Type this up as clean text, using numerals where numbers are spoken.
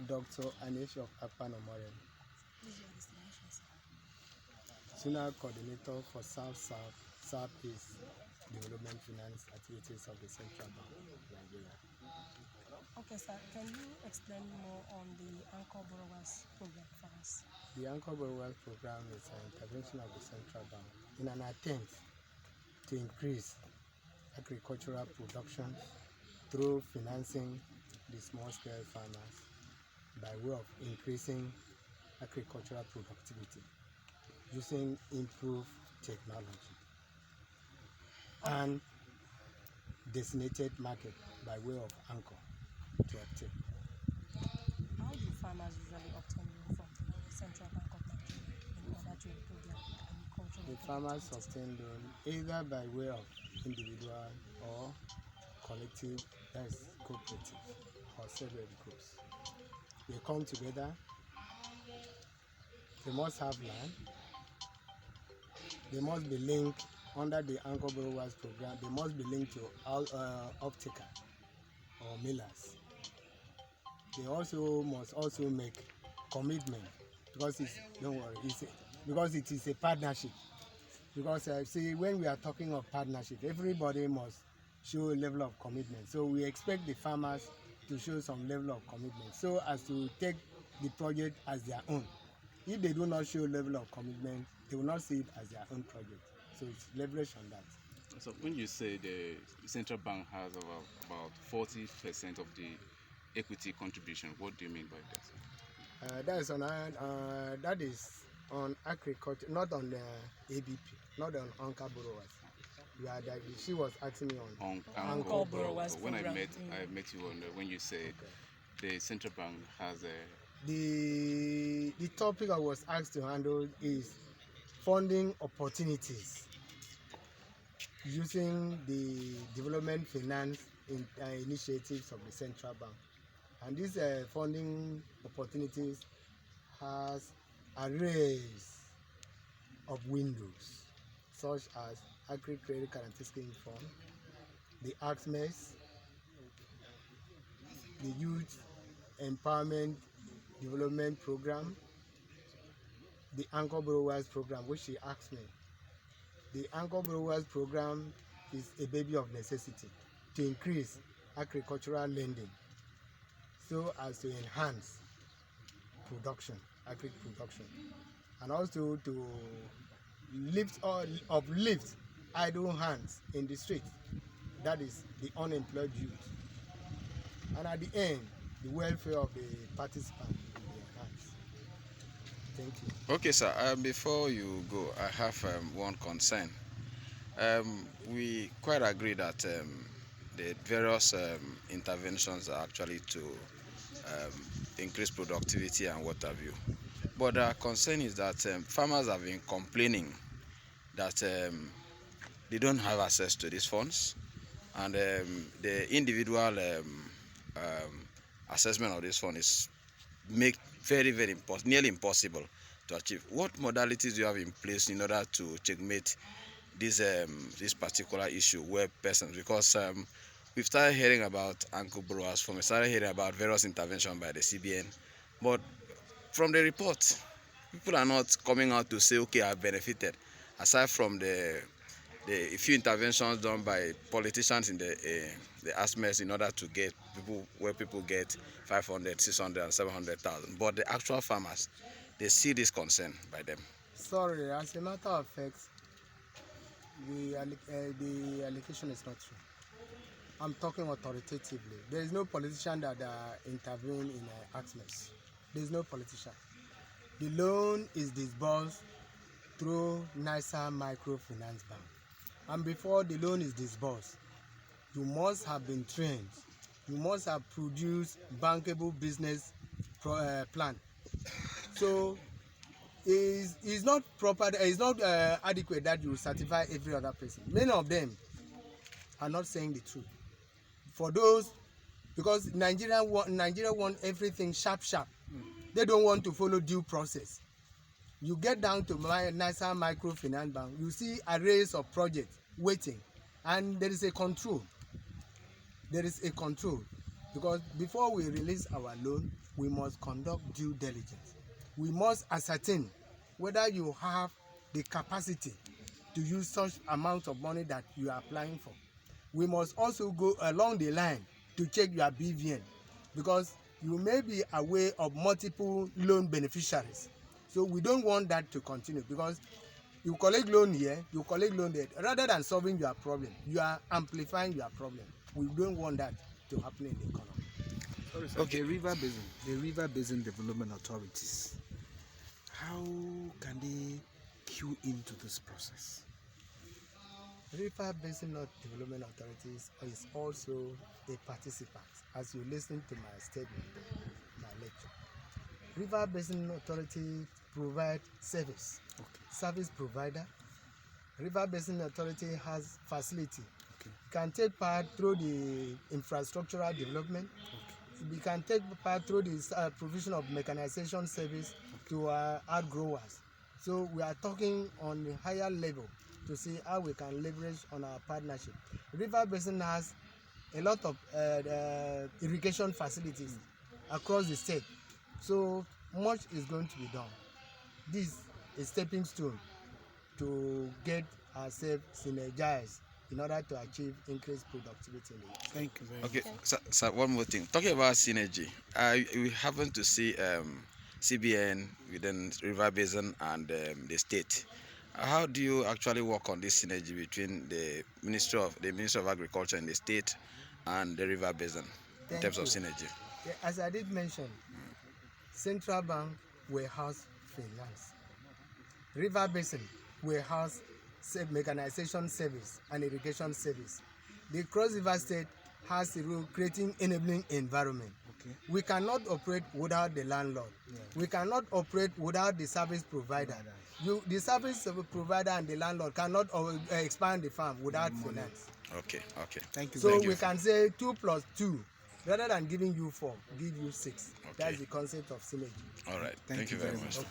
Dr. Anish of Akpanomore, Senior Coordinator for Southeast Development Finance Activities of the Central Bank of Nigeria. Okay, sir. Can you explain more on the Anchor Borrowers Program for us? The Anchor Borrowers Program is an intervention of the Central Bank in an attempt to increase agricultural production through financing the small-scale farmers by way of increasing agricultural productivity using improved technology and designated market by way of anchor to obtain. How do farmers usually obtain loan from the Central Bank of Nigeria in order to improve their agricultural The farmers obtain loan either by way of individual or collective, that's cooperative or several groups. They come together, they must have land, they must be linked under the Anchor Borrowers Program, they must be linked to optica or millers. They also must also make commitment because because it is a partnership. Because see, when we are talking of partnership, everybody must show a level of commitment. So we expect the farmers to show some level of commitment so as to take the project as their own. If they do not show level of commitment, they will not see it as their own project. So it's leverage on that. So when you say the central bank has about 40% of the equity contribution, what do you mean by that? That is on agriculture, not on the ABP, not on Anchor Borrowers. She was asking me on Anchor Borrowers When Program. I met you on when you said the central bank has a the topic I was asked to handle is funding opportunities using the development finance initiatives of the central bank, and these funding opportunities has arrays of windows such as Agri Credit Guarantee Scheme Fund, the AXMES, the Youth Empowerment Development Program, the Anchor Borrowers Program, which she asked me. The Anchor Borrowers Program is a baby of necessity to increase agricultural lending so as to enhance agri production, and also to uplift idle hands in the street, that is the unemployed youth, and at the end, the welfare of the participants will be enhanced. Thank you. Okay, sir. Before you go, I have one concern. We quite agree that the various interventions are actually to increase productivity and what have you. But our concern is that farmers have been complaining that they don't have access to these funds, and the individual assessment of this fund is make nearly impossible to achieve. What modalities do you have in place in order to checkmate this particular issue where persons, because we've started hearing about Anchor Borrowers Fund, we started hearing about various interventions by the CBN, but from the report, people are not coming out to say, okay, I've benefited, aside from the few interventions done by politicians in the ASMES in order to get people get 500, 600, and 700,000. But the actual farmers, they see this concern by them. Sorry, as a matter of fact, the allocation is not true. I'm talking authoritatively. There is no politician that intervene in ASMES. There is no politician. The loan is disbursed through NISA Microfinance Bank. And before the loan is disbursed, you must have been trained. You must have produced bankable business plan. So it's not proper. It's not adequate that you certify every other person. Many of them are not saying the truth. For those, because Nigeria want everything sharp. They don't want to follow due process. You get down to NISA Microfinance Bank, you see arrays of projects waiting, and there is a control. because before we release our loan, we must conduct due diligence. We must ascertain whether you have the capacity to use such amount of money that you are applying for. We must also go along the line to check your BVN, because you may be aware of multiple loan beneficiaries. So we don't want that to continue, because you collect loan here, you collect loan there. Rather than solving your problem, you are amplifying your problem. We don't want that to happen in the economy. Sorry, sir. Okay. The River Basin Development Authorities, how can they cue into this process? River Basin Development Authorities is also a participant, as you listen to my statement, my lecture. River Basin Authority provide service. Okay. Service provider. River Basin Authority has facility. Okay. You can take part through the infrastructural development. Okay. We can take part through the provision of mechanization service to outgrowers. So we are talking on a higher level to see how we can leverage on our partnership. River Basin has a lot of irrigation facilities across the state. So much is going to be done. This is a stepping stone to get ourselves synergized in order to achieve increased productivity. Thank you very much. Okay, so one more thing. Talking about synergy, we happen to see CBN within River Basin and the state. How do you actually work on this synergy between the Ministry of Agriculture in the state and the River Basin in terms of synergy? As I did mention, Central Bank warehouse finance. River Basin warehouse mechanization service and irrigation service. The Cross River State has the role creating enabling environment. Okay. We cannot operate without the landlord. Yeah. We cannot operate without the service provider. The service provider and the landlord cannot expand the farm without finance. Okay. Thank you. So we can say 2 plus 2. Rather than giving you 4, give you 6. Okay. That's the concept of synergy. All right. Thank you very much. Okay.